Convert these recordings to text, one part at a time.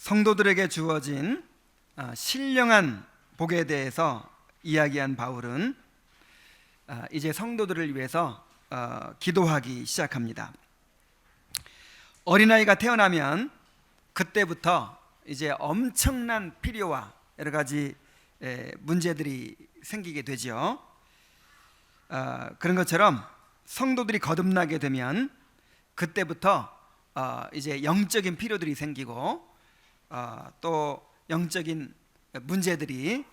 성도들에게 주어진 신령한 복에 대해서 이야기한 바울은 이제 성도들을 위해서 기도하기 시작합니다. 어린아이가 태어나면 그때부터 이제 엄청난 필요와 여러 가지 문제들이 생기게 되죠. 그런 것처럼 성도들이 거듭나게 되면 그때부터 이제 영적인 필요들이 생기고 또 영적인 문제들이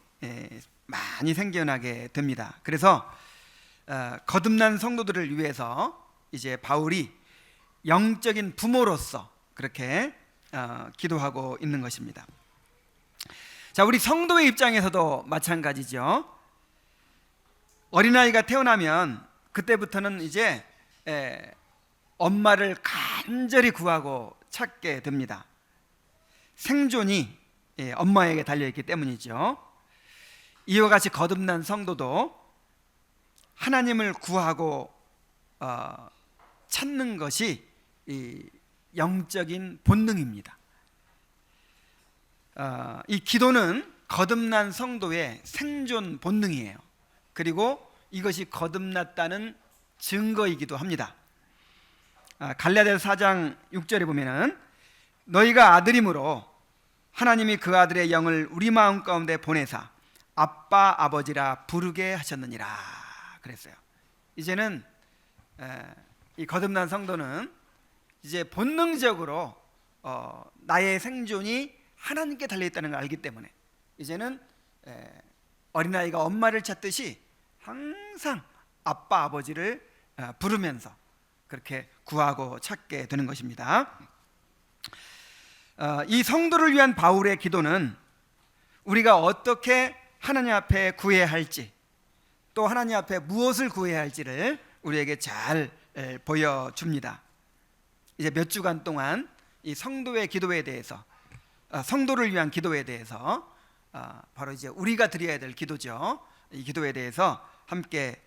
많이 생겨나게 됩니다. 그래서 거듭난 성도들을 위해서 이제 바울이 영적인 부모로서 그렇게 기도하고 있는 것입니다. 자, 우리 성도의 입장에서도 마찬가지죠. 어린아이가 태어나면 그때부터는 이제 엄마를 간절히 구하고 찾게 됩니다. 생존이 엄마에게 달려있기 때문이죠. 이와 같이 거듭난 성도도 하나님을 구하고 찾는 것이 이 영적인 본능입니다. 이 기도는 거듭난 성도의 생존 본능이에요. 그리고 이것이 거듭났다는 증거이기도 합니다. 갈라디아서 4장 6절에 보면은 너희가 아들이므로 하나님이 그 아들의 영을 우리 마음 가운데 보내사 아빠 아버지라 부르게 하셨느니라 그랬어요. 이제는 이 거듭난 성도는 이제 본능적으로 나의 생존이 하나님께 달려있다는 걸 알기 때문에 이제는 어린아이가 엄마를 찾듯이 항상 아빠 아버지를 부르면서 그렇게 구하고 찾게 되는 것입니다. 이 성도를 위한 바울의 기도는 우리가 어떻게 하나님 앞에 구해야 할지 또 하나님 앞에 무엇을 구해야 할지를 우리에게 잘 보여줍니다. 이제 몇 주간 동안 이 성도의 기도에 대해서 성도를 위한 기도에 대해서 바로 이제 우리가 드려야 될 기도죠. 이 기도에 대해서 함께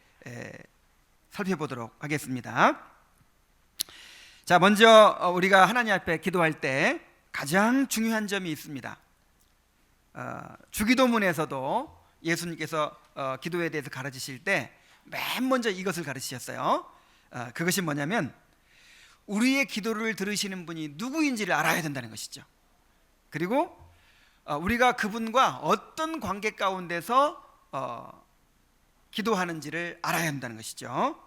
살펴보도록 하겠습니다. 자, 먼저 우리가 하나님 앞에 기도할 때 가장 중요한 점이 있습니다. 주기도문에서도 예수님께서 기도에 대해서 가르치실 때 맨 먼저 이것을 가르치셨어요. 그것이 뭐냐면 우리의 기도를 들으시는 분이 누구인지를 알아야 된다는 것이죠. 그리고 우리가 그분과 어떤 관계 가운데서 기도하는지를 알아야 한다는 것이죠.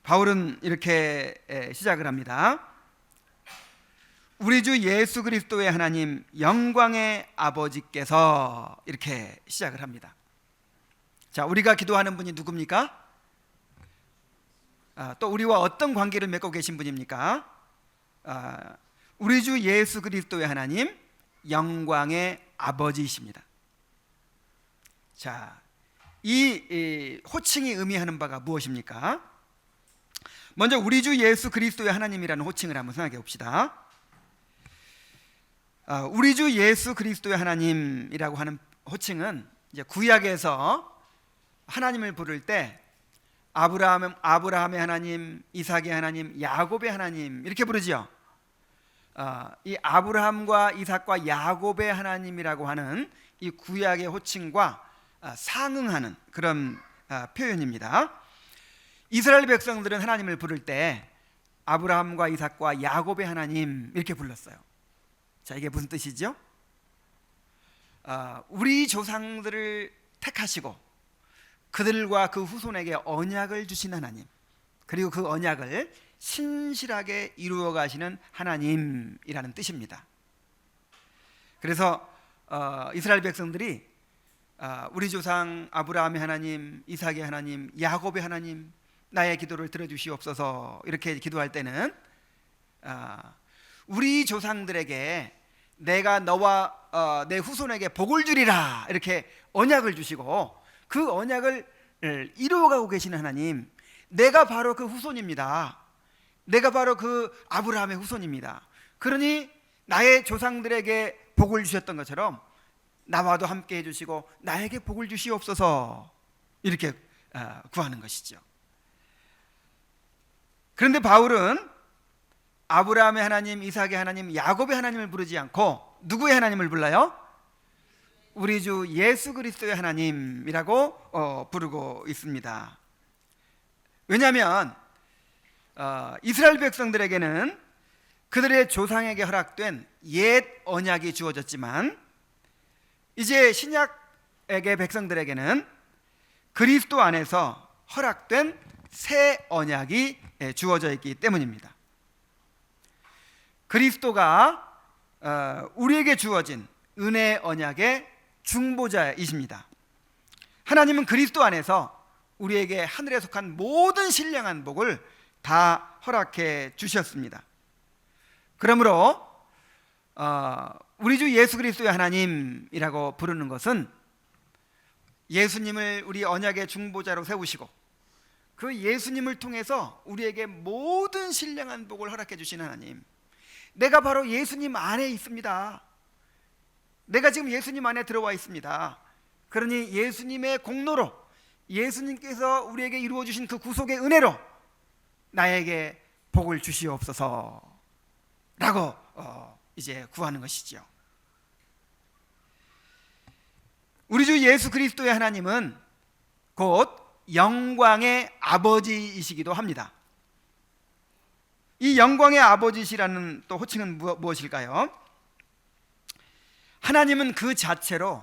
바울은 이렇게 시작을 합니다. 우리 주 예수 그리스도의 하나님 영광의 아버지께서 이렇게 시작을 합니다. 자, 우리가 기도하는 분이 누굽니까? 또 우리와 어떤 관계를 맺고 계신 분입니까? 우리 주 예수 그리스도의 하나님 영광의 아버지이십니다. 자, 이 호칭이 의미하는 바가 무엇입니까? 먼저 우리 주 예수 그리스도의 하나님이라는 호칭을 한번 생각해 봅시다. 우리 주 예수 그리스도의 하나님이라고 하는 호칭은 이제 구약에서 하나님을 부를 때 아브라함의 하나님, 이삭의 하나님, 야곱의 하나님 이렇게 부르죠. 이 아브라함과 이삭과 야곱의 하나님이라고 하는 이 구약의 호칭과 상응하는 그런 표현입니다. 이스라엘 백성들은 하나님을 부를 때 아브라함과 이삭과 야곱의 하나님 이렇게 불렀어요. 자, 이게 무슨 뜻이죠? 우리 조상들을 택하시고 그들과 그 후손에게 언약을 주신 하나님, 그리고 그 언약을 신실하게 이루어 가시는 하나님이라는 뜻입니다. 그래서 이스라엘 백성들이 우리 조상 아브라함의 하나님, 이삭의 하나님, 야곱의 하나님 나의 기도를 들어주시옵소서 이렇게 기도할 때는 우리 조상들에게 내가 너와 내 후손에게 복을 주리라 이렇게 언약을 주시고 그 언약을 이루어가고 계시는 하나님, 내가 바로 그 후손입니다. 내가 바로 그 아브라함의 후손입니다. 그러니 나의 조상들에게 복을 주셨던 것처럼 나와도 함께 해주시고 나에게 복을 주시옵소서 이렇게 구하는 것이죠. 그런데 바울은 아브라함의 하나님, 이삭의 하나님, 야곱의 하나님을 부르지 않고 누구의 하나님을 불러요? 우리 주 예수 그리스도의 하나님이라고 부르고 있습니다. 왜냐하면 이스라엘 백성들에게는 그들의 조상에게 허락된 옛 언약이 주어졌지만 이제 신약에게 백성들에게는 그리스도 안에서 허락된 새 언약이 주어져 있기 때문입니다. 그리스도가 우리에게 주어진 은혜 언약의 중보자이십니다. 하나님은 그리스도 안에서 우리에게 하늘에 속한 모든 신령한 복을 다 허락해 주셨습니다. 그러므로 우리 주 예수 그리스도의 하나님이라고 부르는 것은 예수님을 우리 언약의 중보자로 세우시고 그 예수님을 통해서 우리에게 모든 신령한 복을 허락해 주신 하나님, 내가 바로 예수님 안에 있습니다. 내가 지금 예수님 안에 들어와 있습니다. 그러니 예수님의 공로로, 예수님께서 우리에게 이루어 주신 그 구속의 은혜로 나에게 복을 주시옵소서 라고 이제 구하는 것이지요. 우리 주 예수 그리스도의 하나님은 곧 영광의 아버지이시기도 합니다. 이 영광의 아버지시라는 또 호칭은 무엇일까요? 하나님은 그 자체로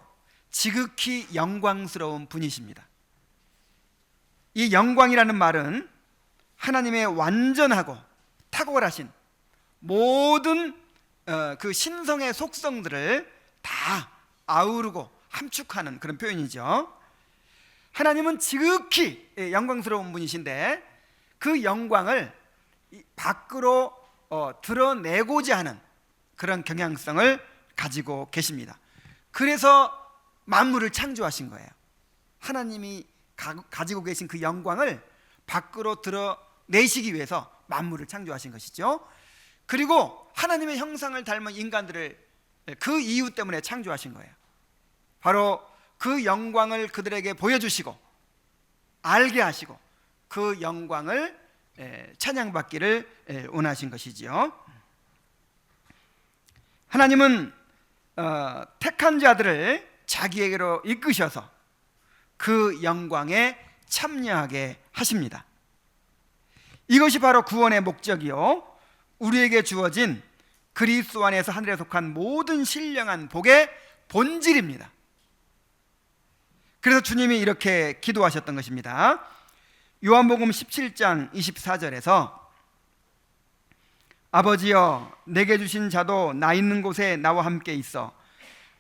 지극히 영광스러운 분이십니다. 이 영광이라는 말은 하나님의 완전하고 탁월하신 모든 그 신성의 속성들을 다 아우르고 함축하는 그런 표현이죠. 하나님은 지극히 영광스러운 분이신데 그 영광을 밖으로 드러내고자 하는 그런 경향성을 가지고 계십니다. 그래서 만물을 창조하신 거예요. 하나님이 가지고 계신 그 영광을 밖으로 드러내시기 위해서 만물을 창조하신 것이죠. 그리고 하나님의 형상을 닮은 인간들을 그 이유 때문에 창조하신 거예요. 바로 그 영광을 그들에게 보여주시고 알게 하시고 그 영광을 찬양받기를 원하신 것이지요. 하나님은 택한 자들을 자기에게로 이끄셔서 그 영광에 참여하게 하십니다. 이것이 바로 구원의 목적이요, 우리에게 주어진 그리스도 안에서 하늘에 속한 모든 신령한 복의 본질입니다. 그래서 주님이 이렇게 기도하셨던 것입니다. 요한복음 17장 24절에서 아버지여, 내게 주신 자도 나 있는 곳에 나와 함께 있어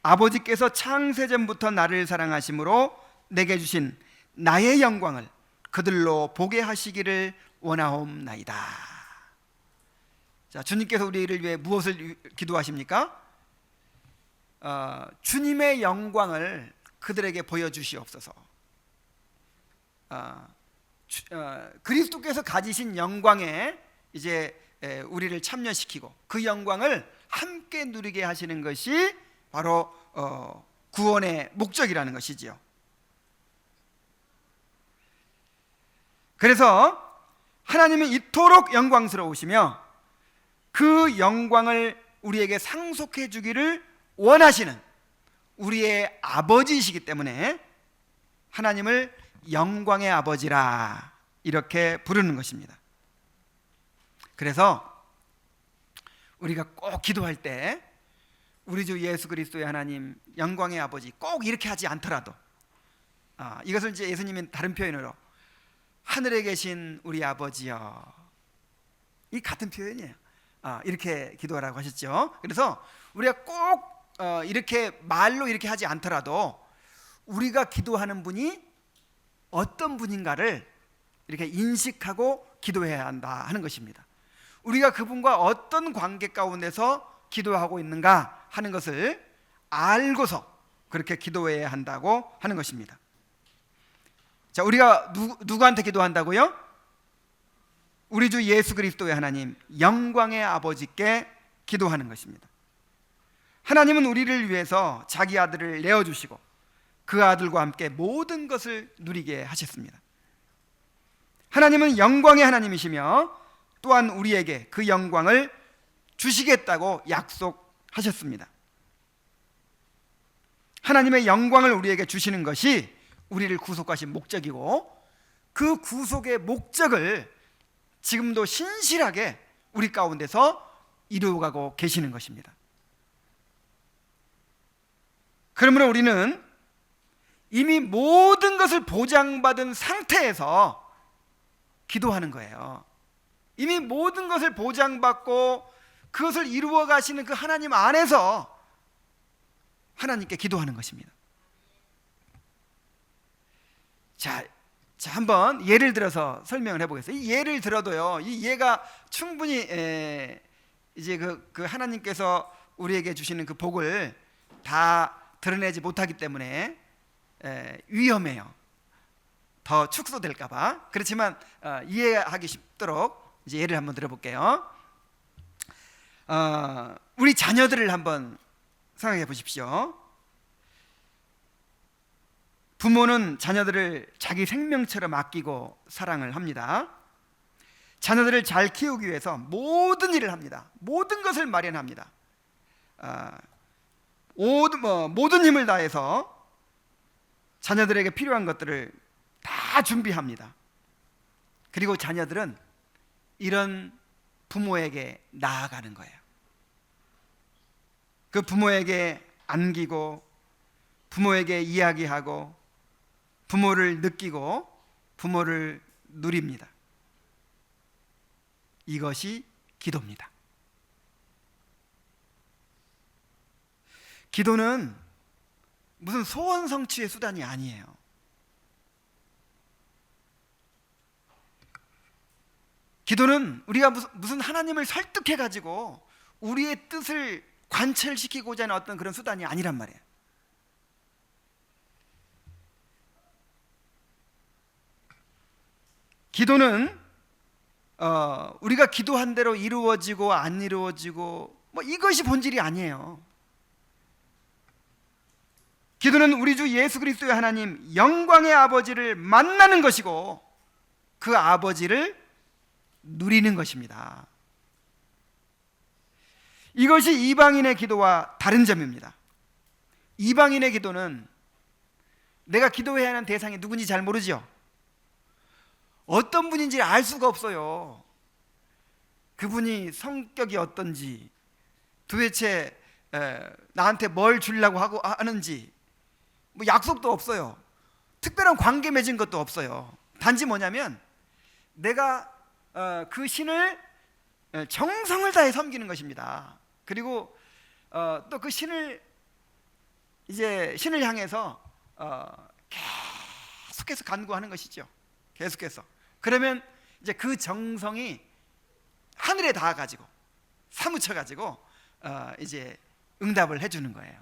아버지께서 창세전부터 나를 사랑하심으로 내게 주신 나의 영광을 그들로 보게 하시기를 원하옵나이다. 자, 주님께서 우리를 위해 무엇을 기도하십니까? 주님의 영광을 그들에게 보여주시옵소서. 그리스도께서 가지신 영광에 이제 우리를 참여시키고 그 영광을 함께 누리게 하시는 것이 바로 구원의 목적이라는 것이지요. 그래서 하나님이 이토록 영광스러우시며 그 영광을 우리에게 상속해 주기를 원하시는 우리의 아버지이시기 때문에 하나님을 영광의 아버지라 이렇게 부르는 것입니다. 그래서 우리가 꼭 기도할 때 우리 주 예수 그리스도의 하나님 영광의 아버지 꼭 이렇게 하지 않더라도 이것을 이제 예수님이 다른 표현으로 하늘에 계신 우리 아버지여, 이 같은 표현이에요. 이렇게 기도하라고 하셨죠. 그래서 우리가 꼭 이렇게 말로 이렇게 하지 않더라도 우리가 기도하는 분이 어떤 분인가를 이렇게 인식하고 기도해야 한다 하는 것입니다. 우리가 그분과 어떤 관계 가운데서 기도하고 있는가 하는 것을 알고서 그렇게 기도해야 한다고 하는 것입니다. 자, 우리가 누구한테 기도한다고요? 우리 주 예수 그리스도의 하나님 영광의 아버지께 기도하는 것입니다. 하나님은 우리를 위해서 자기 아들을 내어주시고 그 아들과 함께 모든 것을 누리게 하셨습니다. 하나님은 영광의 하나님이시며 또한 우리에게 그 영광을 주시겠다고 약속하셨습니다. 하나님의 영광을 우리에게 주시는 것이 우리를 구속하신 목적이고, 그 구속의 목적을 지금도 신실하게 우리 가운데서 이루어가고 계시는 것입니다. 그러므로 우리는 이미 모든 것을 보장받은 상태에서 기도하는 거예요. 이미 모든 것을 보장받고 그것을 이루어 가시는 그 하나님 안에서 하나님께 기도하는 것입니다. 자, 한번 예를 들어서 설명을 해보겠습니다. 이 예를 들어도요, 이 예가 충분히 이제 그 하나님께서 우리에게 주시는 그 복을 다 드러내지 못하기 때문에 위험해요. 더 축소될까봐. 그렇지만 이해하기 쉽도록 이제 예를 한번 들어볼게요. 우리 자녀들을 한번 생각해 보십시오. 부모는 자녀들을 자기 생명처럼 아끼고 사랑을 합니다. 자녀들을 잘 키우기 위해서 모든 일을 합니다. 모든 것을 마련합니다. 모든 힘을 다해서 자녀들에게 필요한 것들을 다 준비합니다. 그리고 자녀들은 이런 부모에게 나아가는 거예요. 그 부모에게 안기고, 부모에게 이야기하고, 부모를 느끼고, 부모를 누립니다. 이것이 기도입니다. 기도는 무슨 소원 성취의 수단이 아니에요. 기도는 우리가 무슨 하나님을 설득해 가지고 우리의 뜻을 관철시키고자 하는 어떤 그런 수단이 아니란 말이에요. 기도는 우리가 기도한 대로 이루어지고 안 이루어지고 뭐 이것이 본질이 아니에요. 기도는 우리 주 예수 그리스도의 하나님 영광의 아버지를 만나는 것이고, 그 아버지를 누리는 것입니다. 이것이 이방인의 기도와 다른 점입니다. 이방인의 기도는 내가 기도해야 하는 대상이 누군지 잘 모르죠. 어떤 분인지 알 수가 없어요. 그분이 성격이 어떤지, 도대체 나한테 뭘 주려고 하는지, 뭐 약속도 없어요. 특별한 관계 맺은 것도 없어요. 단지 뭐냐면 내가 그 신을 정성을 다해 섬기는 것입니다. 그리고 또 그 신을 향해서 계속해서 간구하는 것이죠. 계속해서. 그러면 이제 그 정성이 하늘에 닿아가지고 사무쳐가지고 이제 응답을 해주는 거예요.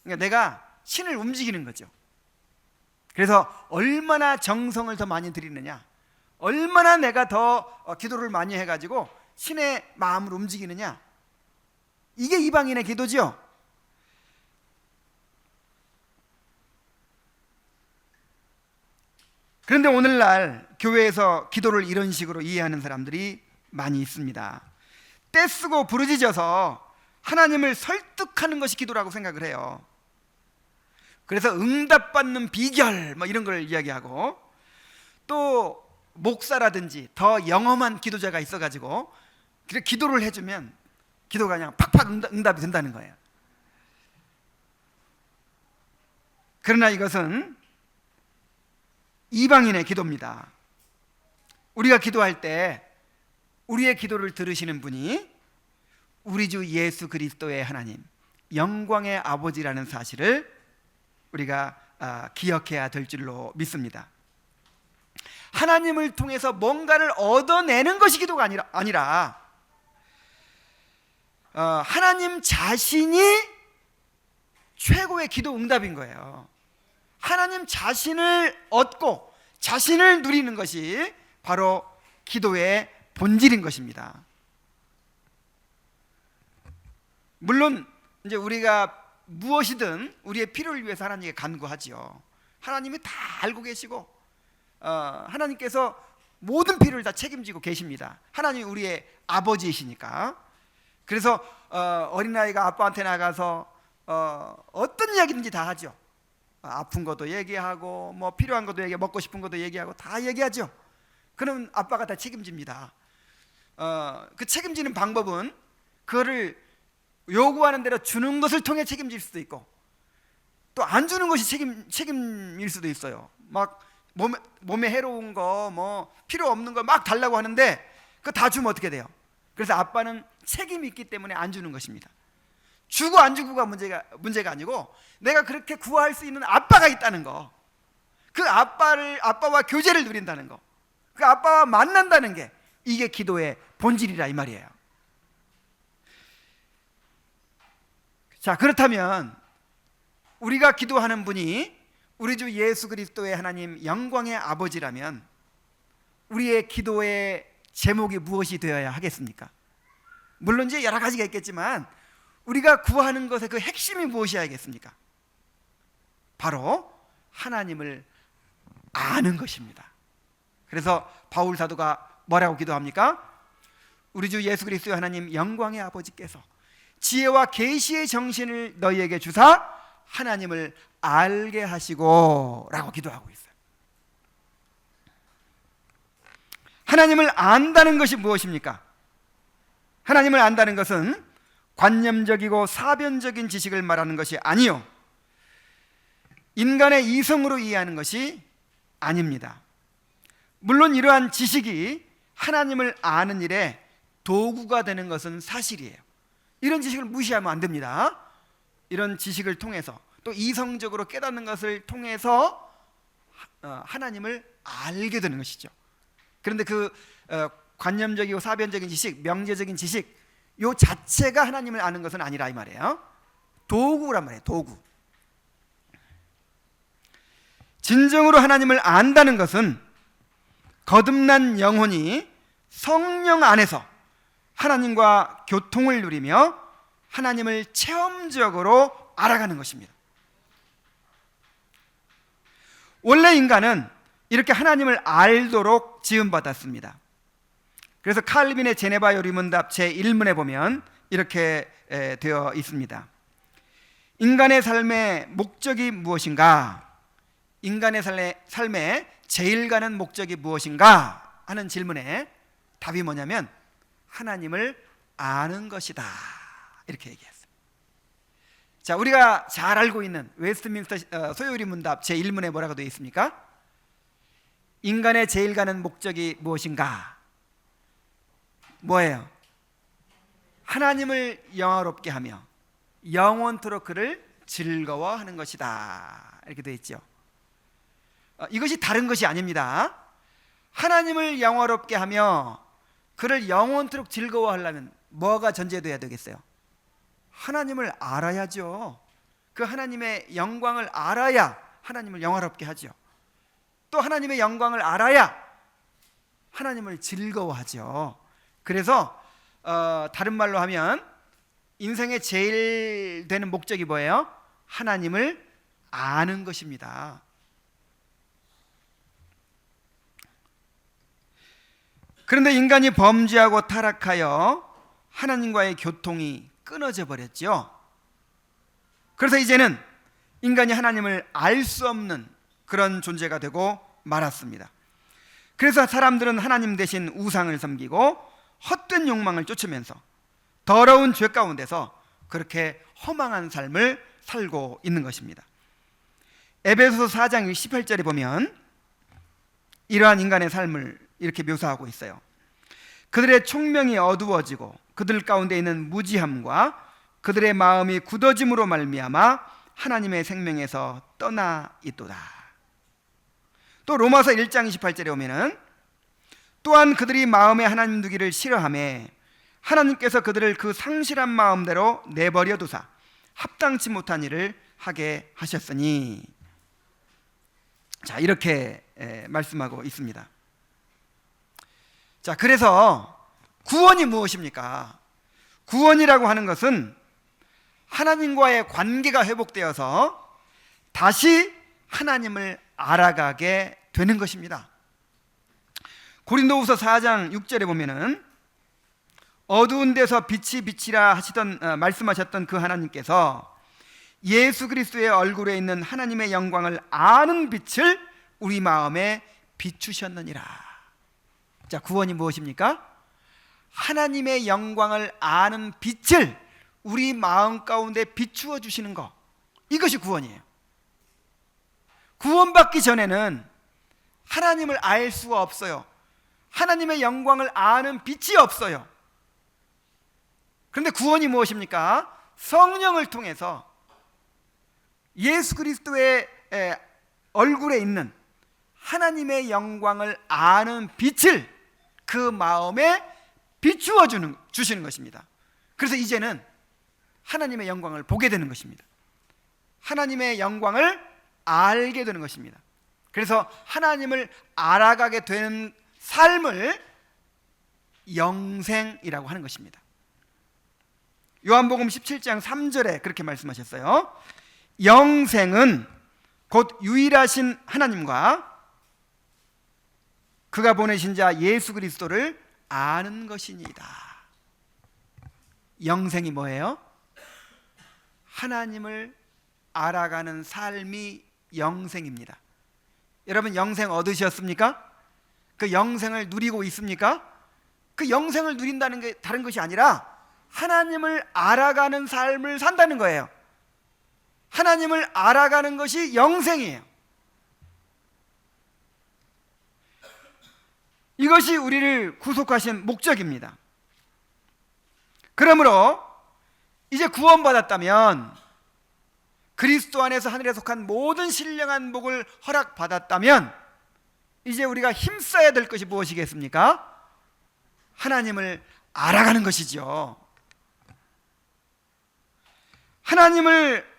그러니까 내가 신을 움직이는 거죠. 그래서 얼마나 정성을 더 많이 드리느냐, 얼마나 내가 더 기도를 많이 해가지고 신의 마음을 움직이느냐, 이게 이방인의 기도죠. 그런데 오늘날 교회에서 기도를 이런 식으로 이해하는 사람들이 많이 있습니다. 떼쓰고 부르짖어서 하나님을 설득하는 것이 기도라고 생각을 해요. 그래서 응답받는 비결 뭐 이런 걸 이야기하고, 또 목사라든지 더 영험한 기도자가 있어가지고 기도를 해주면 기도가 그냥 팍팍 응답이 된다는 거예요. 그러나 이것은 이방인의 기도입니다. 우리가 기도할 때 우리의 기도를 들으시는 분이 우리 주 예수 그리스도의 하나님 영광의 아버지라는 사실을 우리가 기억해야 될 줄로 믿습니다. 하나님을 통해서 뭔가를 얻어내는 것이 기도가 아니라 하나님 자신이 최고의 기도 응답인 거예요. 하나님 자신을 얻고 자신을 누리는 것이 바로 기도의 본질인 것입니다. 물론 이제 우리가 무엇이든 우리의 필요를 위해서 하나님께 간구하지요. 하나님이 다 알고 계시고 하나님께서 모든 필요를 다 책임지고 계십니다. 하나님이 우리의 아버지이시니까. 그래서 어린아이가 아빠한테 나가서 어떤 이야기든지 다 하죠. 아픈 것도 얘기하고 뭐 필요한 것도 얘기하고 먹고 싶은 것도 얘기하고 다 얘기하죠. 그럼 아빠가 다 책임집니다. 그 책임지는 방법은 그거를 요구하는 대로 주는 것을 통해 책임질 수도 있고, 또 안 주는 것이 책임일 수도 있어요. 막 몸에 해로운 거, 뭐 필요 없는 거 막 달라고 하는데 그거 다 주면 어떻게 돼요? 그래서 아빠는 책임이 있기 때문에 안 주는 것입니다. 주고 안 주고가 문제가 아니고, 내가 그렇게 구할 수 있는 아빠가 있다는 거, 그 아빠와 교제를 누린다는 거, 그 아빠와 만난다는 게, 이게 기도의 본질이라 이 말이에요. 자, 그렇다면 우리가 기도하는 분이 우리 주 예수 그리스도의 하나님 영광의 아버지라면 우리의 기도의 제목이 무엇이 되어야 하겠습니까? 물론 이제 여러 가지가 있겠지만 우리가 구하는 것의 그 핵심이 무엇이어야겠습니까? 바로 하나님을 아는 것입니다. 그래서 바울 사도가 뭐라고 기도합니까? 우리 주 예수 그리스도의 하나님 영광의 아버지께서 지혜와 계시의 정신을 너희에게 주사 하나님을 알게 하시고 라고 기도하고 있어요. 하나님을 안다는 것이 무엇입니까? 하나님을 안다는 것은 관념적이고 사변적인 지식을 말하는 것이 아니요, 인간의 이성으로 이해하는 것이 아닙니다. 물론 이러한 지식이 하나님을 아는 일에 도구가 되는 것은 사실이에요. 이런 지식을 무시하면 안 됩니다. 이런 지식을 통해서, 또 이성적으로 깨닫는 것을 통해서 하나님을 알게 되는 것이죠. 그런데 그 관념적이고 사변적인 지식, 명제적인 지식, 요 자체가 하나님을 아는 것은 아니라 이 말이에요. 도구란 말이에요. 도구. 진정으로 하나님을 안다는 것은 거듭난 영혼이 성령 안에서 하나님과 교통을 누리며 하나님을 체험적으로 알아가는 것입니다. 원래 인간은 이렇게 하나님을 알도록 지음받았습니다. 그래서 칼빈의 제네바 요리문답 제1문에 보면 이렇게 되어 있습니다. 인간의 삶의 목적이 무엇인가? 인간의 삶의 제일 가는 목적이 무엇인가? 하는 질문에 답이 뭐냐면 하나님을 아는 것이다, 이렇게 얘기했어요. 자, 우리가 잘 알고 있는 웨스트민스터 소요리 문답 제1문에 뭐라고 되어 있습니까? 인간의 제일 가는 목적이 무엇인가? 뭐예요? 하나님을 영화롭게 하며 영원토록 그를 즐거워하는 것이다, 이렇게 되어 있죠. 이것이 다른 것이 아닙니다. 하나님을 영화롭게 하며 그를 영원토록 즐거워하려면 뭐가 전제돼야 되겠어요? 하나님을 알아야죠. 그 하나님의 영광을 알아야 하나님을 영화롭게 하죠. 또 하나님의 영광을 알아야 하나님을 즐거워하죠. 그래서 다른 말로 하면 인생의 제일 되는 목적이 뭐예요? 하나님을 아는 것입니다. 그런데 인간이 범죄하고 타락하여 하나님과의 교통이 끊어져 버렸죠. 그래서 이제는 인간이 하나님을 알 수 없는 그런 존재가 되고 말았습니다. 그래서 사람들은 하나님 대신 우상을 섬기고 헛된 욕망을 쫓으면서 더러운 죄 가운데서 그렇게 허망한 삶을 살고 있는 것입니다. 에베소서 4장 18절에 보면 이러한 인간의 삶을 이렇게 묘사하고 있어요. 그들의 총명이 어두워지고 그들 가운데 있는 무지함과 그들의 마음이 굳어짐으로 말미암아 하나님의 생명에서 떠나 있도다. 또 로마서 1장 28절에 오면은 또한 그들이 마음에 하나님 두기를 싫어하며 하나님께서 그들을 그 상실한 마음대로 내버려 두사 합당치 못한 일을 하게 하셨으니, 자, 이렇게 말씀하고 있습니다. 자, 그래서 구원이 무엇입니까? 구원이라고 하는 것은 하나님과의 관계가 회복되어서 다시 하나님을 알아가게 되는 것입니다. 고린도후서 4장 6절에 보면은 어두운 데서 빛이 비치라 하시던 말씀하셨던 그 하나님께서 예수 그리스도의 얼굴에 있는 하나님의 영광을 아는 빛을 우리 마음에 비추셨느니라. 자, 구원이 무엇입니까? 하나님의 영광을 아는 빛을 우리 마음 가운데 비추어 주시는 것, 이것이 구원이에요. 구원받기 전에는 하나님을 알 수가 없어요. 하나님의 영광을 아는 빛이 없어요. 그런데 구원이 무엇입니까? 성령을 통해서 예수 그리스도의 얼굴에 있는 하나님의 영광을 아는 빛을 그 마음에 비추어 주시는 것입니다. 그래서 이제는 하나님의 영광을 보게 되는 것입니다. 하나님의 영광을 알게 되는 것입니다. 그래서 하나님을 알아가게 되는 삶을 영생이라고 하는 것입니다. 요한복음 17장 3절에 그렇게 말씀하셨어요. 영생은 곧 유일하신 하나님과 그가 보내신 자 예수 그리스도를 아는 것이니이다. 영생이 뭐예요? 하나님을 알아가는 삶이 영생입니다. 여러분, 영생 얻으셨습니까? 그 영생을 누리고 있습니까? 그 영생을 누린다는 게 다른 것이 아니라 하나님을 알아가는 삶을 산다는 거예요. 하나님을 알아가는 것이 영생이에요. 이것이 우리를 구속하신 목적입니다. 그러므로 이제 구원받았다면, 그리스도 안에서 하늘에 속한 모든 신령한 복을 허락받았다면, 이제 우리가 힘써야 될 것이 무엇이겠습니까? 하나님을 알아가는 것이죠. 하나님을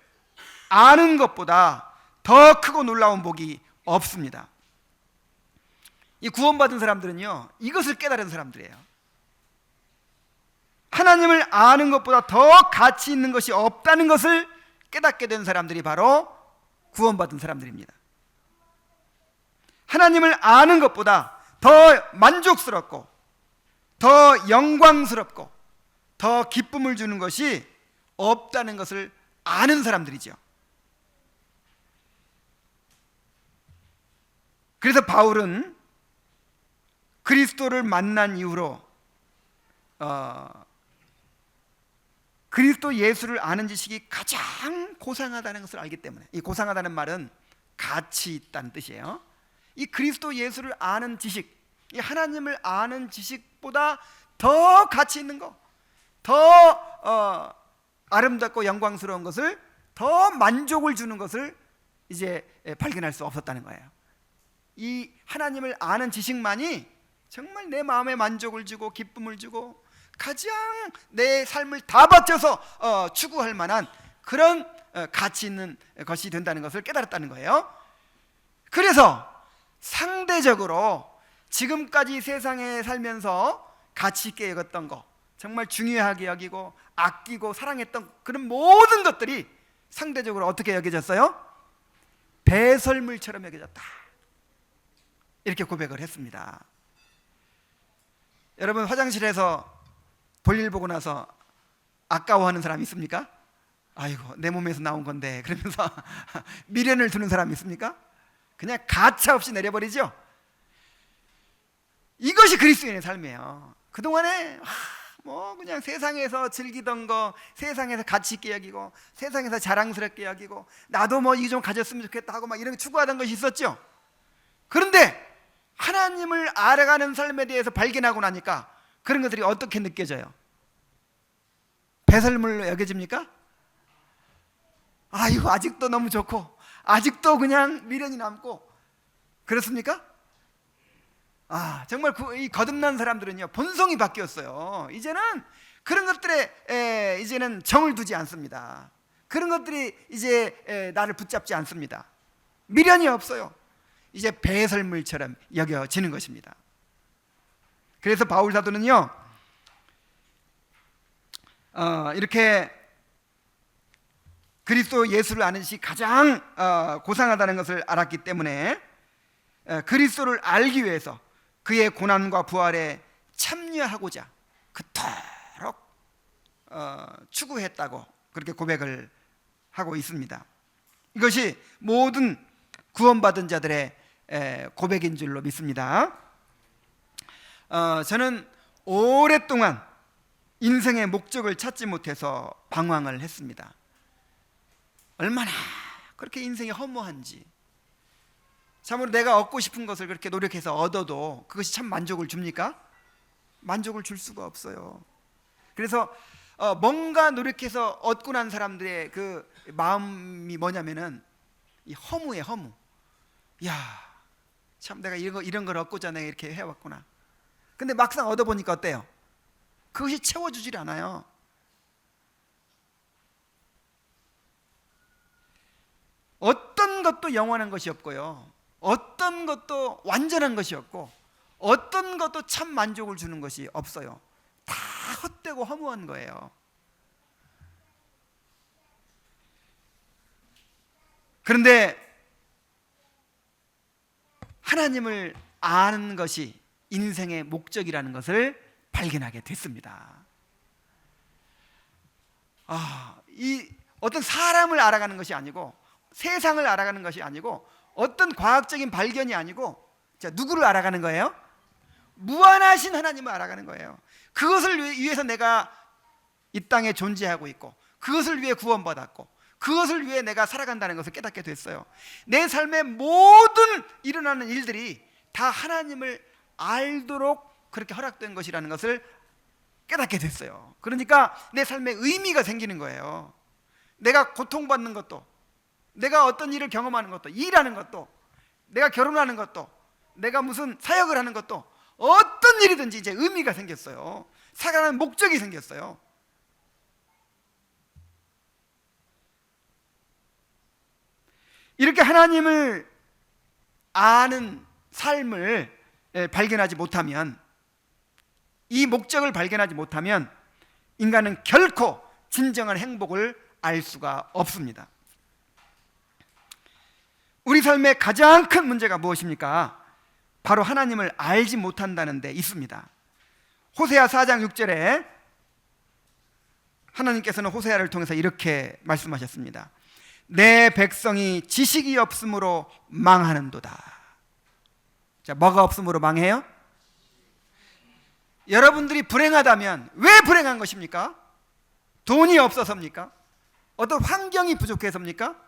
아는 것보다 더 크고 놀라운 복이 없습니다. 이 구원받은 사람들은요, 이것을 깨달은 사람들이에요. 하나님을 아는 것보다 더 가치 있는 것이 없다는 것을 깨닫게 된 사람들이 바로 구원받은 사람들입니다. 하나님을 아는 것보다 더 만족스럽고 더 영광스럽고 더 기쁨을 주는 것이 없다는 것을 아는 사람들이죠. 그래서 바울은 그리스도를 만난 이후로 그리스도 예수를 아는 지식이 가장 고상하다는 것을 알기 때문에, 이 고상하다는 말은 가치 있다는 뜻이에요. 이 그리스도 예수를 아는 지식, 이 하나님을 아는 지식보다 더 가치 있는 것, 더 아름답고 영광스러운 것을, 더 만족을 주는 것을 이제 발견할 수 없었다는 거예요. 이 하나님을 아는 지식만이 정말 내 마음에 만족을 주고 기쁨을 주고 가장 내 삶을 다 바쳐서 추구할 만한 그런 가치 있는 것이 된다는 것을 깨달았다는 거예요. 그래서 상대적으로 지금까지 세상에 살면서 가치 있게 여겼던 거, 정말 중요하게 여기고 아끼고 사랑했던 그런 모든 것들이 상대적으로 어떻게 여겨졌어요? 배설물처럼 여겨졌다, 이렇게 고백을 했습니다. 여러분, 화장실에서 볼일 보고 나서 아까워하는 사람 있습니까? 아이고, 내 몸에서 나온 건데, 그러면서 미련을 두는 사람 있습니까? 그냥 가차없이 내려버리죠. 이것이 그리스도인의 삶이에요. 그동안에 뭐 그냥 세상에서 즐기던 거, 세상에서 가치 있게 여기고, 세상에서 자랑스럽게 여기고, 나도 뭐 이거 좀 가졌으면 좋겠다 하고 막 이런 거 추구하던 것이 있었죠. 그런데 하나님을 알아가는 삶에 대해서 발견하고 나니까 그런 것들이 어떻게 느껴져요? 배설물로 여겨집니까? 아이고, 아직도 너무 좋고, 아직도 그냥 미련이 남고, 그렇습니까? 정말 이 거듭난 사람들은요, 본성이 바뀌었어요. 이제는 그런 것들에 이제는 정을 두지 않습니다. 그런 것들이 이제 나를 붙잡지 않습니다. 미련이 없어요. 이제 배설물처럼 여겨지는 것입니다. 그래서 바울 사도는요, 이렇게 그리스도 예수를 아는 것이 가장 고상하다는 것을 알았기 때문에 그리스도를 알기 위해서 그의 고난과 부활에 참여하고자 그토록 추구했다고 그렇게 고백을 하고 있습니다. 이것이 모든 구원받은 자들의 고백인 줄로 믿습니다. 저는 오랫동안 인생의 목적을 찾지 못해서 방황을 했습니다. 얼마나 그렇게 인생이 허무한지, 참으로 내가 얻고 싶은 것을 그렇게 노력해서 얻어도 그것이 참 만족을 줍니까? 만족을 줄 수가 없어요. 그래서 뭔가 노력해서 얻고 난 사람들의 그 마음이 뭐냐면은 이 허무해, 허무. 야, 참 내가 이런 걸 얻고자 내가 이렇게 해왔구나. 근데 막상 얻어보니까 어때요? 그것이 채워주질 않아요. 어떤 것도 영원한 것이 없고요, 어떤 것도 완전한 것이 없고, 어떤 것도 참 만족을 주는 것이 없어요. 다 헛되고 허무한 거예요. 그런데 하나님을 아는 것이 인생의 목적이라는 것을 발견하게 됐습니다. 이 어떤 사람을 알아가는 것이 아니고, 세상을 알아가는 것이 아니고, 어떤 과학적인 발견이 아니고, 자, 누구를 알아가는 거예요? 무한하신 하나님을 알아가는 거예요. 그것을 위해서 내가 이 땅에 존재하고 있고, 그것을 위해 구원받았고, 그것을 위해 내가 살아간다는 것을 깨닫게 됐어요. 내 삶의 모든 일어나는 일들이 다 하나님을 알도록 그렇게 허락된 것이라는 것을 깨닫게 됐어요. 그러니까 내 삶에 의미가 생기는 거예요. 내가 고통받는 것도, 내가 어떤 일을 경험하는 것도, 일하는 것도, 내가 결혼하는 것도, 내가 무슨 사역을 하는 것도, 어떤 일이든지 이제 의미가 생겼어요. 살아가는 목적이 생겼어요. 이렇게 하나님을 아는 삶을 발견하지 못하면, 이 목적을 발견하지 못하면 인간은 결코 진정한 행복을 알 수가 없습니다. 우리 삶의 가장 큰 문제가 무엇입니까? 바로 하나님을 알지 못한다는 데 있습니다. 호세아 4장 6절에 하나님께서는 호세아를 통해서 이렇게 말씀하셨습니다. 내 백성이 지식이 없으므로 망하는도다. 자, 뭐가 없으므로 망해요? 여러분들이 불행하다면 왜 불행한 것입니까? 돈이 없어서입니까? 어떤 환경이 부족해서입니까?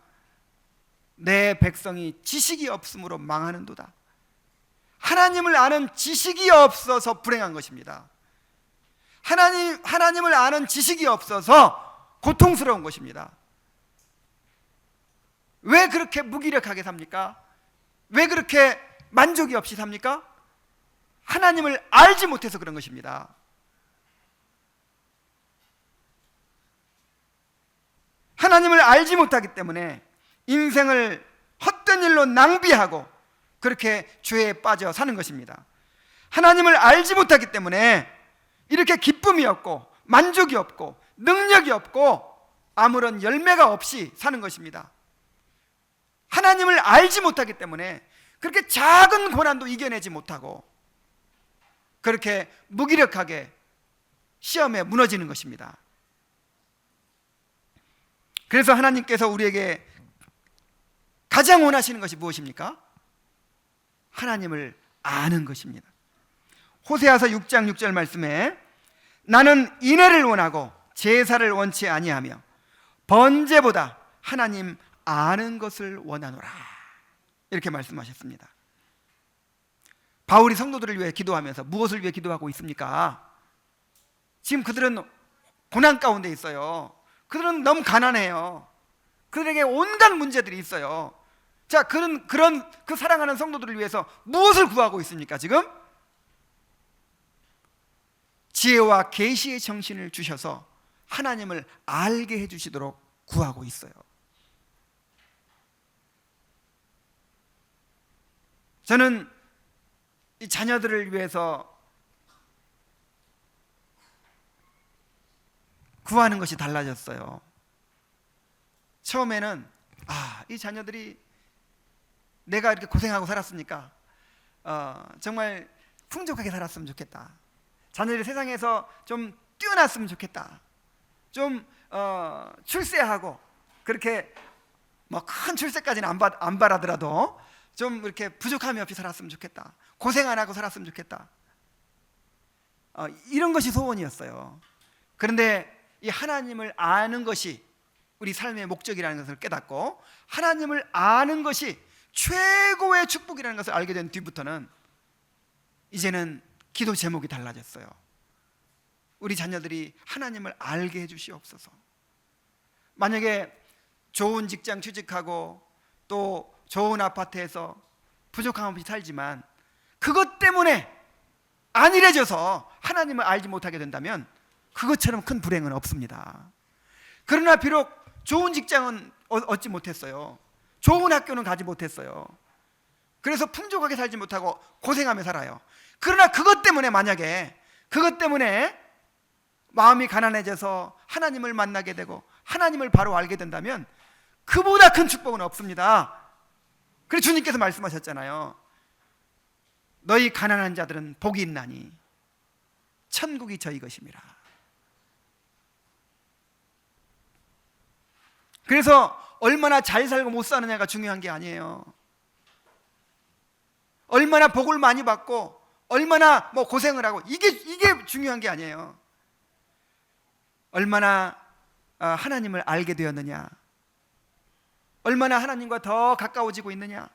내 백성이 지식이 없으므로 망하는도다. 하나님을 아는 지식이 없어서 불행한 것입니다. 하나님을 아는 지식이 없어서 고통스러운 것입니다. 왜 그렇게 무기력하게 삽니까? 왜 그렇게 만족이 없이 삽니까? 하나님을 알지 못해서 그런 것입니다. 하나님을 알지 못하기 때문에 인생을 헛된 일로 낭비하고 그렇게 죄에 빠져 사는 것입니다. 하나님을 알지 못하기 때문에 이렇게 기쁨이 없고 만족이 없고 능력이 없고 아무런 열매가 없이 사는 것입니다. 하나님을 알지 못하기 때문에 그렇게 작은 고난도 이겨내지 못하고 그렇게 무기력하게 시험에 무너지는 것입니다. 그래서 하나님께서 우리에게 가장 원하시는 것이 무엇입니까? 하나님을 아는 것입니다. 호세아서 6장 6절 말씀에 나는 인애를 원하고 제사를 원치 아니하며 번제보다 하나님 아는 것을 원하노라, 이렇게 말씀하셨습니다. 바울이 성도들을 위해 기도하면서 무엇을 위해 기도하고 있습니까? 지금 그들은 고난 가운데 있어요. 그들은 너무 가난해요. 그들에게 온갖 문제들이 있어요. 자, 그런 그 사랑하는 성도들을 위해서 무엇을 구하고 있습니까? 지금 지혜와 계시의 정신을 주셔서 하나님을 알게 해주시도록 구하고 있어요. 저는 이 자녀들을 위해서 구하는 것이 달라졌어요. 처음에는 이 자녀들이 내가 이렇게 고생하고 살았으니까 정말 풍족하게 살았으면 좋겠다. 자녀들이 세상에서 좀 뛰어났으면 좋겠다. 좀 출세하고 그렇게 뭐 큰 출세까지는 안 바라더라도 좀 이렇게 부족함이 없이 살았으면 좋겠다. 고생 안 하고 살았으면 좋겠다. 이런 것이 소원이었어요. 그런데 이 하나님을 아는 것이 우리 삶의 목적이라는 것을 깨닫고 하나님을 아는 것이 최고의 축복이라는 것을 알게 된 뒤부터는 이제는 기도 제목이 달라졌어요. 우리 자녀들이 하나님을 알게 해주시옵소서. 만약에 좋은 직장 취직하고 또 좋은 아파트에서 부족함 없이 살지만 그것 때문에 안일해져서 하나님을 알지 못하게 된다면 그것처럼 큰 불행은 없습니다. 그러나 비록 좋은 직장은 얻지 못했어요. 좋은 학교는 가지 못했어요. 그래서 풍족하게 살지 못하고 고생하며 살아요. 그러나 그것 때문에 만약에 그것 때문에 마음이 가난해져서 하나님을 만나게 되고 하나님을 바로 알게 된다면 그보다 큰 축복은 없습니다. 그래서 주님께서 말씀하셨잖아요. 너희 가난한 자들은 복이 있나니 천국이 저희 것임이라. 그래서 얼마나 잘 살고 못 사느냐가 중요한 게 아니에요. 얼마나 복을 많이 받고 얼마나 뭐 고생을 하고 이게 중요한 게 아니에요. 얼마나 하나님을 알게 되었느냐, 얼마나 하나님과 더 가까워지고 있느냐,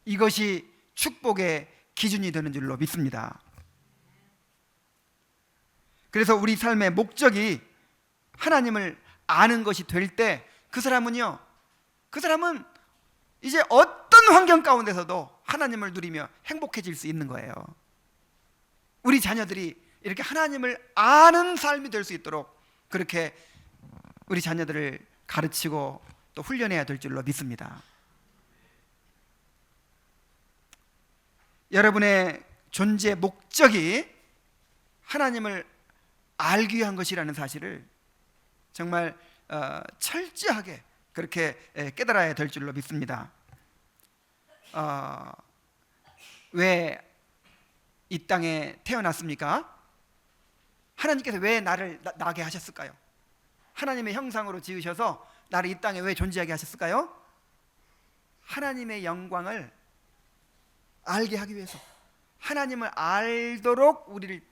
이것이 축복의 기준이 되는 줄로 믿습니다. 그래서 우리 삶의 목적이 하나님을 아는 것이 될 때 그 사람은 이제 어떤 환경 가운데서도 하나님을 누리며 행복해질 수 있는 거예요. 우리 자녀들이 이렇게 하나님을 아는 삶이 될 수 있도록 그렇게 우리 자녀들을 가르치고 또 훈련해야 될 줄로 믿습니다. 여러분의 존재 목적이 하나님을 알기 위한 것이라는 사실을 정말 철저하게 그렇게 깨달아야 될 줄로 믿습니다. 왜 이 땅에 태어났습니까? 하나님께서 왜 나를 나게 하셨을까요? 하나님의 형상으로 지으셔서 나를 이 땅에 왜 존재하게 하셨을까요? 하나님의 영광을 알게 하기 위해서, 하나님을 알도록 우리를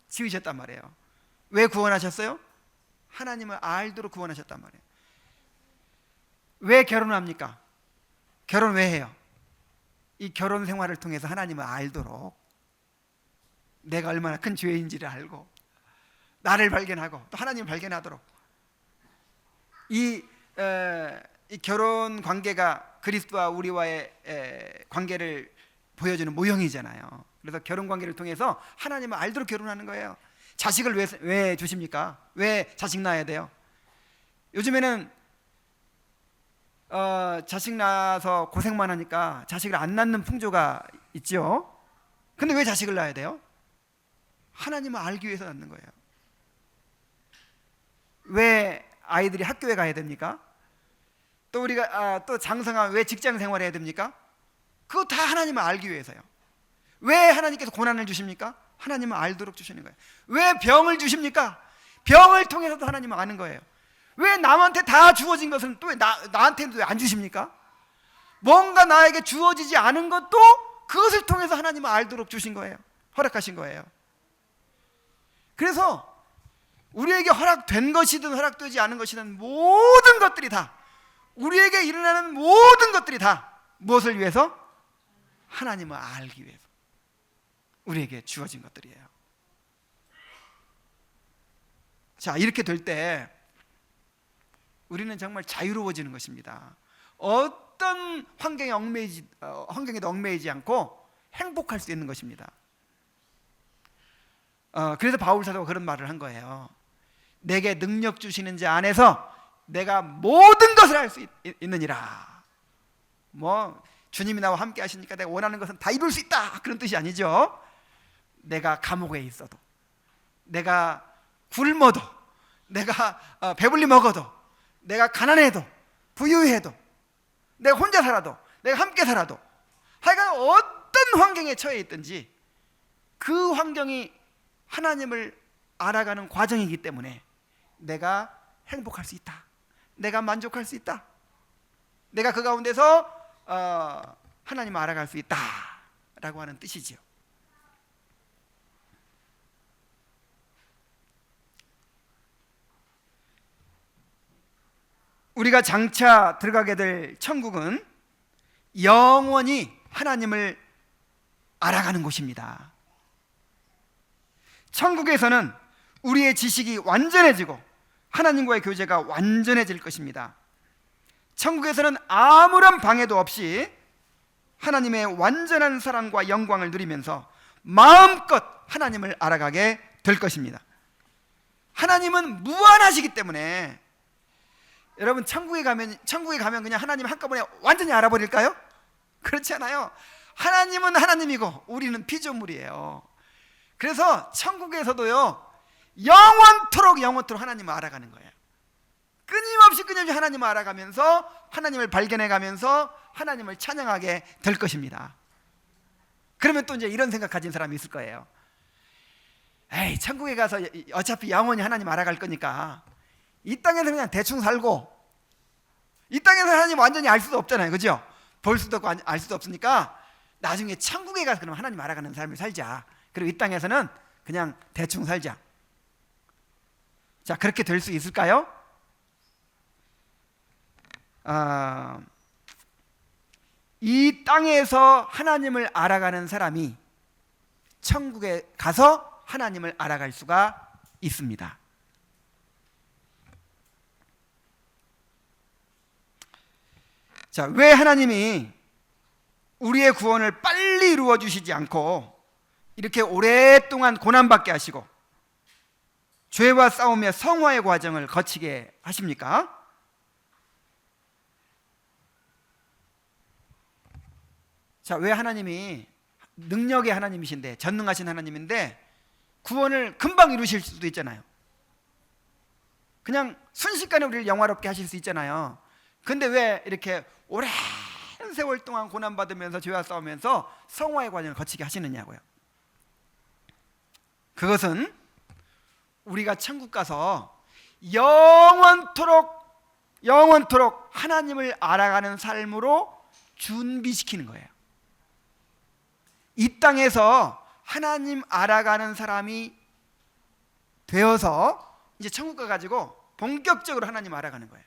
지으셨단 말이에요. 왜 구원하셨어요? 하나님을 알도록 구원하셨단 말이에요. 왜 결혼합니까? 결혼 왜 해요? 이 결혼 생활을 통해서 하나님을 알도록, 내가 얼마나 큰 죄인지를 알고 나를 발견하고 또 하나님을 발견하도록, 이 결혼 관계가 그리스도와 우리와의 관계를 보여주는 모형이잖아요. 그래서 결혼 관계를 통해서 하나님을 알도록 결혼하는 거예요. 자식을 왜 주십니까? 왜 자식 낳아야 돼요? 요즘에는 자식 낳아서 고생만 하니까 자식을 안 낳는 풍조가 있죠. 근데 왜 자식을 낳아야 돼요? 하나님을 알기 위해서 낳는 거예요. 왜 아이들이 학교에 가야 됩니까? 또 우리가 또 장성하면 왜 직장 생활해야 됩니까? 그거 다 하나님을 알기 위해서요. 왜 하나님께서 고난을 주십니까? 하나님을 알도록 주시는 거예요. 왜 병을 주십니까? 병을 통해서도 하나님을 아는 거예요. 왜 남한테 다 주어진 것은 또 왜 나한테는 왜 안 주십니까? 뭔가 나에게 주어지지 않은 것도 그것을 통해서 하나님을 알도록 주신 거예요. 허락하신 거예요. 그래서 우리에게 허락된 것이든 허락되지 않은 것이든 모든 것들이 다, 우리에게 일어나는 모든 것들이 다 무엇을 위해서? 하나님을 알기 위해서 우리에게 주어진 것들이에요. 자, 이렇게 될 때 우리는 정말 자유로워지는 것입니다. 어떤 환경에도 얽매이지 않고 행복할 수 있는 것입니다. 그래서 바울 사도가 그런 말을 한 거예요. 내게 능력 주시는 자 안에서 내가 모든 것을 할 수 있느니라. 뭐 주님이 나와 함께 하시니까 내가 원하는 것은 다 이룰 수 있다, 그런 뜻이 아니죠. 내가 감옥에 있어도, 내가 굶어도, 내가 배불리 먹어도, 내가 가난해도 부유해도, 내가 혼자 살아도, 내가 함께 살아도, 하여간 어떤 환경에 처해 있든지 그 환경이 하나님을 알아가는 과정이기 때문에 내가 행복할 수 있다, 내가 만족할 수 있다, 내가 그 가운데서 하나님을 알아갈 수 있다 라고 하는 뜻이지요. 우리가 장차 들어가게 될 천국은 영원히 하나님을 알아가는 곳입니다. 천국에서는 우리의 지식이 완전해지고 하나님과의 교제가 완전해질 것입니다. 천국에서는 아무런 방해도 없이 하나님의 완전한 사랑과 영광을 누리면서 마음껏 하나님을 알아가게 될 것입니다. 하나님은 무한하시기 때문에 여러분 천국에 가면 그냥 하나님 한꺼번에 완전히 알아버릴까요? 그렇지 않아요. 하나님은 하나님이고 우리는 피조물이에요. 그래서 천국에서도요 영원토록 하나님을 알아가는 거예요. 끊임없이 하나님을 알아가면서 하나님을 발견해가면서 하나님을 찬양하게 될 것입니다. 그러면 또 이제 이런 생각 가진 사람이 있을 거예요. 에이, 천국에 가서 어차피 영원히 하나님 알아갈 거니까 이 땅에서 그냥 대충 살고, 이 땅에서 하나님 완전히 알 수도 없잖아요, 그죠? 볼 수도 없고 알 수도 없으니까 나중에 천국에 가서 그럼 하나님 알아가는 삶을 살자. 그리고 이 땅에서는 그냥 대충 살자. 자, 그렇게 될 수 있을까요? 이 땅에서 하나님을 알아가는 사람이 천국에 가서 하나님을 알아갈 수가 있습니다. 자, 왜 하나님이 우리의 구원을 빨리 이루어 주시지 않고 이렇게 오랫동안 고난받게 하시고 죄와 싸우며 성화의 과정을 거치게 하십니까? 자, 왜 하나님이 능력의 하나님이신데, 전능하신 하나님인데 구원을 금방 이루실 수도 있잖아요. 그냥 순식간에 우리를 영화롭게 하실 수 있잖아요. 근데 왜 이렇게 오랜 세월 동안 고난받으면서 죄와 싸우면서 성화의 과정을 거치게 하시느냐고요. 그것은 우리가 천국 가서 영원토록 하나님을 알아가는 삶으로 준비시키는 거예요. 이 땅에서 하나님 알아가는 사람이 되어서 이제 천국 가가지고 본격적으로 하나님 알아가는 거예요.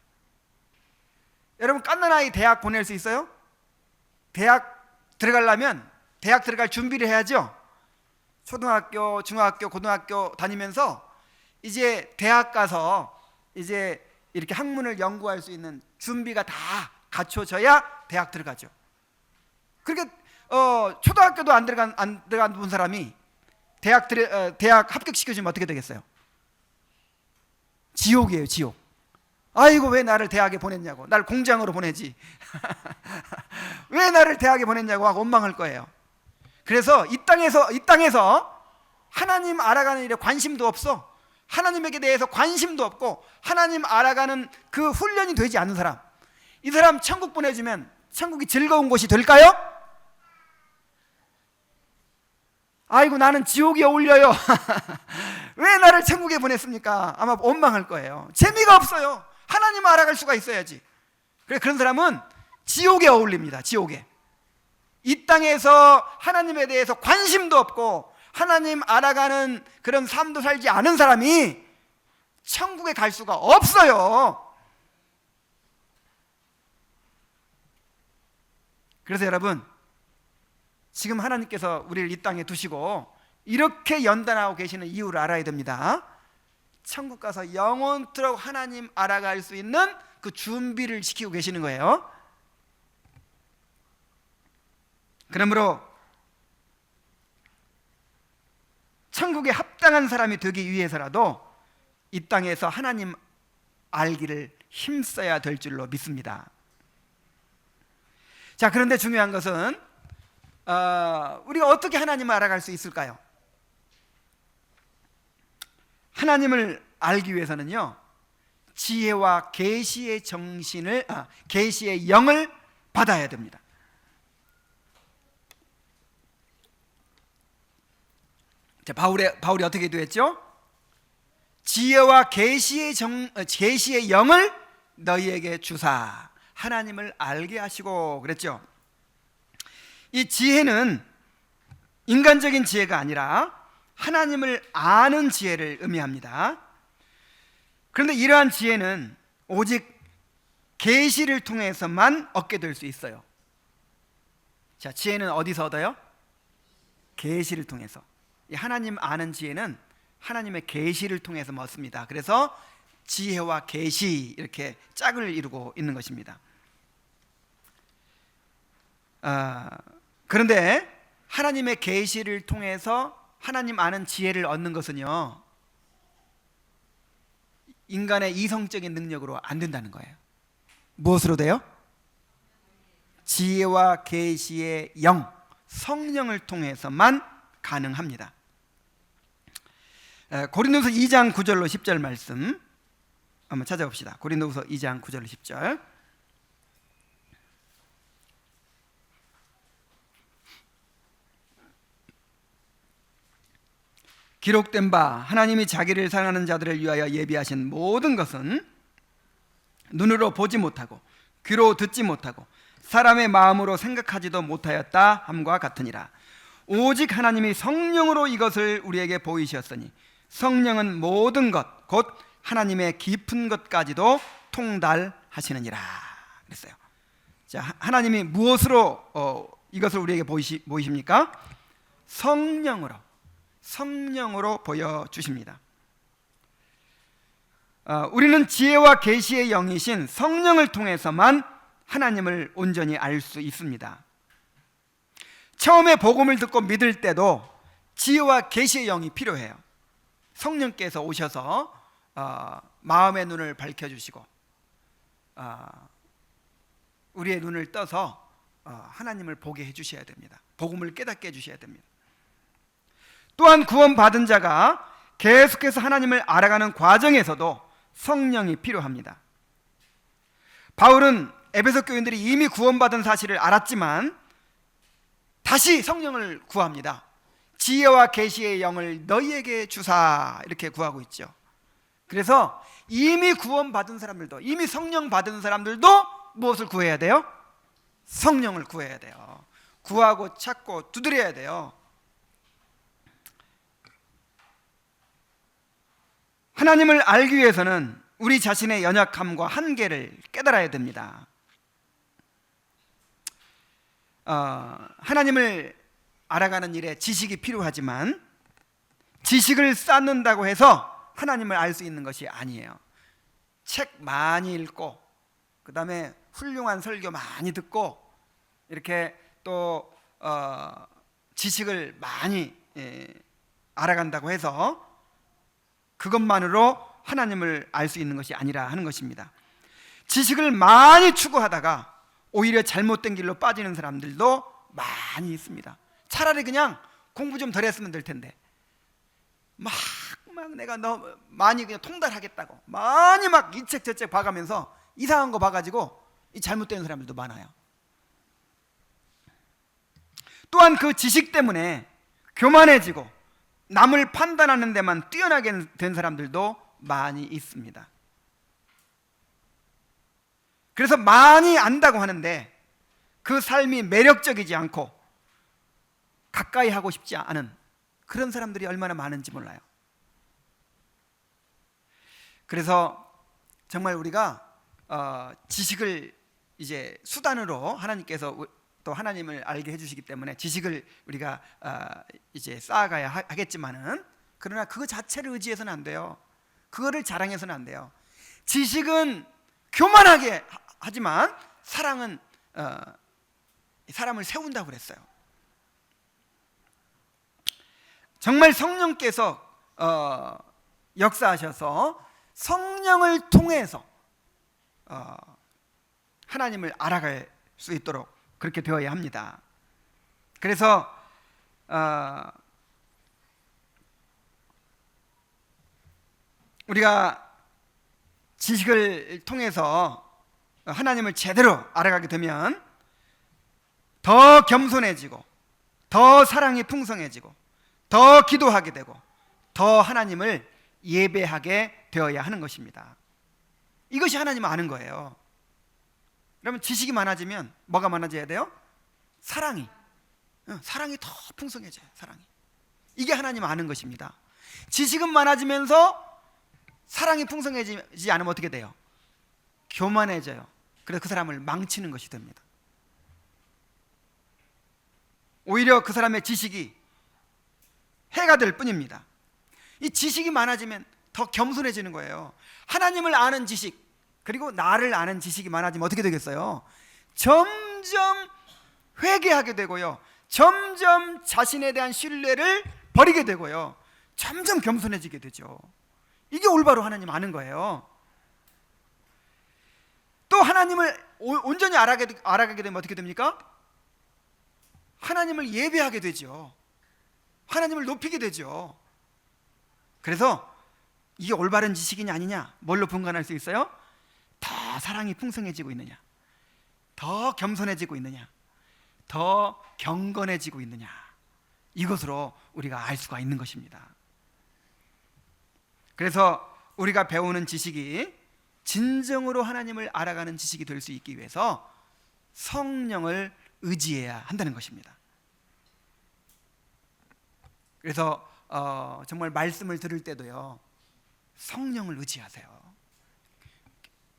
여러분, 갓난아이 대학 보낼 수 있어요? 대학 들어가려면 대학 들어갈 준비를 해야죠. 초등학교, 중학교, 고등학교 다니면서 이제 대학 가서 이제 이렇게 학문을 연구할 수 있는 준비가 다 갖춰져야 대학 들어가죠. 그렇게 초등학교도 안 들어간 본 사람이 대학 합격시켜주면 어떻게 되겠어요? 지옥이에요, 지옥. 아이고, 왜 나를 대학에 보냈냐고, 날 공장으로 보내지 왜 나를 대학에 보냈냐고 하고 원망할 거예요. 그래서 이 땅에서 하나님 알아가는 일에 관심도 없어, 하나님에게 대해서 관심도 없고 하나님 알아가는 그 훈련이 되지 않는 사람, 이 사람 천국 보내주면 천국이 즐거운 곳이 될까요? 아이고, 나는 지옥에 어울려요 왜 나를 천국에 보냈습니까? 아마 원망할 거예요. 재미가 없어요. 하나님 알아갈 수가 있어야지. 그래, 그런 사람은 지옥에 어울립니다. 지옥에. 이 땅에서 하나님에 대해서 관심도 없고 하나님 알아가는 그런 삶도 살지 않은 사람이 천국에 갈 수가 없어요. 그래서 여러분, 지금 하나님께서 우리를 이 땅에 두시고 이렇게 연단하고 계시는 이유를 알아야 됩니다. 천국 가서 영원토록 하나님 알아갈 수 있는 그 준비를 시키고 계시는 거예요. 그러므로 천국에 합당한 사람이 되기 위해서라도 이 땅에서 하나님 알기를 힘써야 될 줄로 믿습니다. 자, 그런데 중요한 것은 우리가 어떻게 하나님을 알아갈 수 있을까요? 하나님을 알기 위해서는요, 지혜와 계시의 정신을 계시의 영을 받아야 됩니다. 자, 바울이 어떻게 기도했죠? 지혜와 계시의 영을 너희에게 주사 하나님을 알게 하시고 그랬죠. 이 지혜는 인간적인 지혜가 아니라 하나님을 아는 지혜를 의미합니다. 그런데 이러한 지혜는 오직 계시를 통해서만 얻게 될 수 있어요. 자, 지혜는 어디서 얻어요? 계시를 통해서. 이 하나님 아는 지혜는 하나님의 계시를 통해서 얻습니다. 그래서 지혜와 계시 이렇게 짝을 이루고 있는 것입니다. 그런데 하나님의 계시를 통해서 하나님 아는 지혜를 얻는 것은요, 인간의 이성적인 능력으로 안 된다는 거예요. 무엇으로 돼요? 지혜와 계시의 영, 성령을 통해서만 가능합니다. 고린도후서 2장 9절로 10절 말씀 한번 찾아봅시다. 고린도후서 2장 9절로 10절. 기록된 바 하나님이 자기를 사랑하는 자들을 위하여 예비하신 모든 것은 눈으로 보지 못하고 귀로 듣지 못하고 사람의 마음으로 생각하지도 못하였다 함과 같으니라. 오직 하나님이 성령으로 이것을 우리에게 보이셨으니 성령은 모든 것 곧 하나님의 깊은 것까지도 통달하시느니라 그랬어요. 자, 하나님이 무엇으로 이것을 우리에게 보이십니까? 성령으로 보여주십니다. 우리는 지혜와 계시의 영이신 성령을 통해서만 하나님을 온전히 알 수 있습니다. 처음에 복음을 듣고 믿을 때도 지혜와 계시의 영이 필요해요. 성령께서 오셔서 마음의 눈을 밝혀주시고 우리의 눈을 떠서 하나님을 보게 해주셔야 됩니다. 복음을 깨닫게 해주셔야 됩니다. 또한 구원받은 자가 계속해서 하나님을 알아가는 과정에서도 성령이 필요합니다. 바울은 에베소 교인들이 이미 구원받은 사실을 알았지만 다시 성령을 구합니다. 지혜와 계시의 영을 너희에게 주사 이렇게 구하고 있죠. 그래서 이미 구원받은 사람들도, 이미 성령 받은 사람들도 무엇을 구해야 돼요? 성령을 구해야 돼요. 구하고 찾고 두드려야 돼요. 하나님을 알기 위해서는 우리 자신의 연약함과 한계를 깨달아야 됩니다. 하나님을 알아가는 일에 지식이 필요하지만 지식을 쌓는다고 해서 하나님을 알 수 있는 것이 아니에요. 책 많이 읽고 그 다음에 훌륭한 설교 많이 듣고 이렇게 또 지식을 많이 알아간다고 해서 그것만으로 하나님을 알 수 있는 것이 아니라 하는 것입니다. 지식을 많이 추구하다가 오히려 잘못된 길로 빠지는 사람들도 많이 있습니다. 차라리 그냥 공부 좀 덜 했으면 될 텐데 막 내가 너무 많이 그냥 통달하겠다고 많이 막 이 책 저 책 봐가면서 이상한 거 봐가지고 이 잘못되는 사람들도 많아요. 또한 그 지식 때문에 교만해지고 남을 판단하는 데만 뛰어나게 된 사람들도 많이 있습니다. 그래서 많이 안다고 하는데 그 삶이 매력적이지 않고 가까이 하고 싶지 않은 그런 사람들이 얼마나 많은지 몰라요. 그래서 정말 우리가 지식을 이제 수단으로 하나님께서 또 하나님을 알게 해주시기 때문에 지식을 우리가 이제 쌓아가야 하겠지만은 그러나 그거 자체를 의지해서는 안 돼요. 그거를 자랑해서는 안 돼요. 지식은 교만하게 하지만 사랑은 사람을 세운다고 그랬어요. 정말 성령께서 역사하셔서 성령을 통해서 하나님을 알아갈 수 있도록 그렇게 되어야 합니다. 그래서 우리가 지식을 통해서 하나님을 제대로 알아가게 되면 더 겸손해지고 더 사랑이 풍성해지고 더 기도하게 되고 더 하나님을 예배하게 되어야 하는 것입니다. 이것이 하나님을 아는 거예요. 그러면 지식이 많아지면 뭐가 많아져야 돼요? 사랑이 더 풍성해져요. 사랑이. 이게 하나님 아는 것입니다. 지식은 많아지면서 사랑이 풍성해지지 않으면 어떻게 돼요? 교만해져요. 그래서 그 사람을 망치는 것이 됩니다. 오히려 그 사람의 지식이 해가 될 뿐입니다. 이 지식이 많아지면 더 겸손해지는 거예요. 하나님을 아는 지식, 그리고 나를 아는 지식이 많아지면 어떻게 되겠어요? 점점 회개하게 되고요, 점점 자신에 대한 신뢰를 버리게 되고요, 점점 겸손해지게 되죠. 이게 올바로 하나님 아는 거예요. 또 하나님을 온전히 알아가게 되면 어떻게 됩니까? 하나님을 예배하게 되죠. 하나님을 높이게 되죠. 그래서 이게 올바른 지식이냐 아니냐 뭘로 분간할 수 있어요? 더 사랑이 풍성해지고 있느냐, 더 겸손해지고 있느냐, 더 경건해지고 있느냐, 이것으로 우리가 알 수가 있는 것입니다. 그래서 우리가 배우는 지식이 진정으로 하나님을 알아가는 지식이 될 수 있기 위해서 성령을 의지해야 한다는 것입니다. 그래서 정말 말씀을 들을 때도요, 성령을 의지하세요.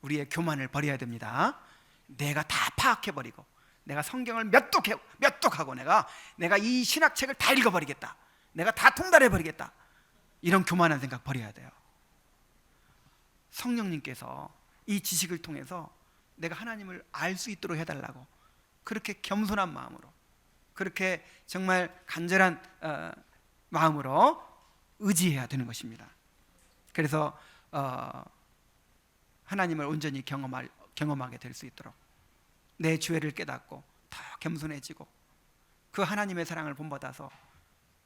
우리의 교만을 버려야 됩니다. 내가 다 파악해버리고, 내가 성경을 몇 독하고 내가 이 신학책을 다 읽어버리겠다, 내가 다 통달해버리겠다, 이런 교만한 생각 버려야 돼요. 성령님께서 이 지식을 통해서 내가 하나님을 알 수 있도록 해달라고, 그렇게 겸손한 마음으로, 그렇게 정말 간절한 마음으로 의지해야 되는 것입니다. 그래서 하나님을 온전히 경험하게 될 수 있도록 내 죄를 깨닫고 더 겸손해지고, 그 하나님의 사랑을 본받아서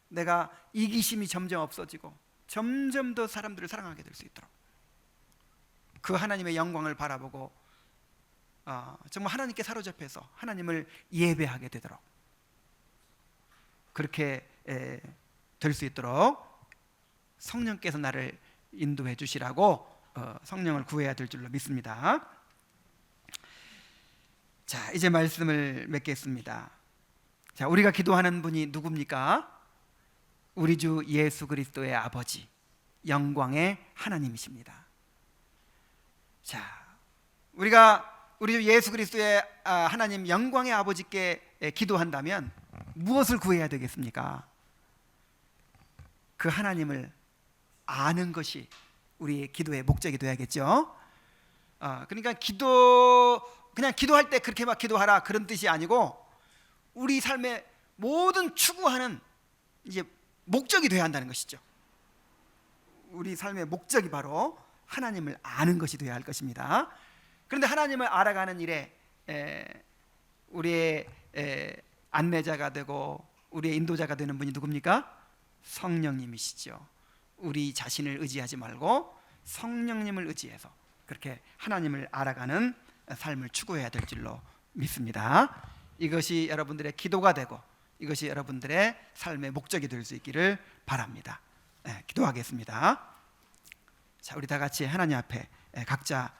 내가 이기심이 점점 없어지고 점점 더 사람들을 사랑하게 될 수 있도록, 그 하나님의 영광을 바라보고 정말 하나님께 사로잡혀서 하나님을 예배하게 되도록, 그렇게 될 수 있도록 성령께서 나를 인도해 주시라고 성령을 구해야 될 줄로 믿습니다. 자, 이제 말씀을 맺겠습니다. 자, 우리가 기도하는 분이 누굽니까? 우리 주 예수 그리스도의 아버지, 영광의 하나님이십니다. 자, 우리가 우리 주 예수 그리스도의 하나님 영광의 아버지께 기도한다면 무엇을 구해야 되겠습니까? 그 하나님을 아는 것이 우리의 기도의 목적이 되어야겠죠. 그러니까 그냥 기도할 때 그렇게 막 기도하라, 그런 뜻이 아니고, 우리 삶의 모든 추구하는 이제 목적이 되어야 한다는 것이죠. 우리 삶의 목적이 바로 하나님을 아는 것이 되어야 할 것입니다. 그런데 하나님을 알아가는 일에 우리의 안내자가 되고 우리의 인도자가 되는 분이 누굽니까? 성령님이시죠. 우리 자신을 의지하지 말고 성령님을 의지해서 그렇게 하나님을 알아가는 삶을 추구해야 될 줄로 믿습니다. 이것이 여러분들의 기도가 되고 이것이 여러분들의 삶의 목적이 될 수 있기를 바랍니다. 기도하겠습니다. 자, 우리 다 같이 하나님 앞에 각자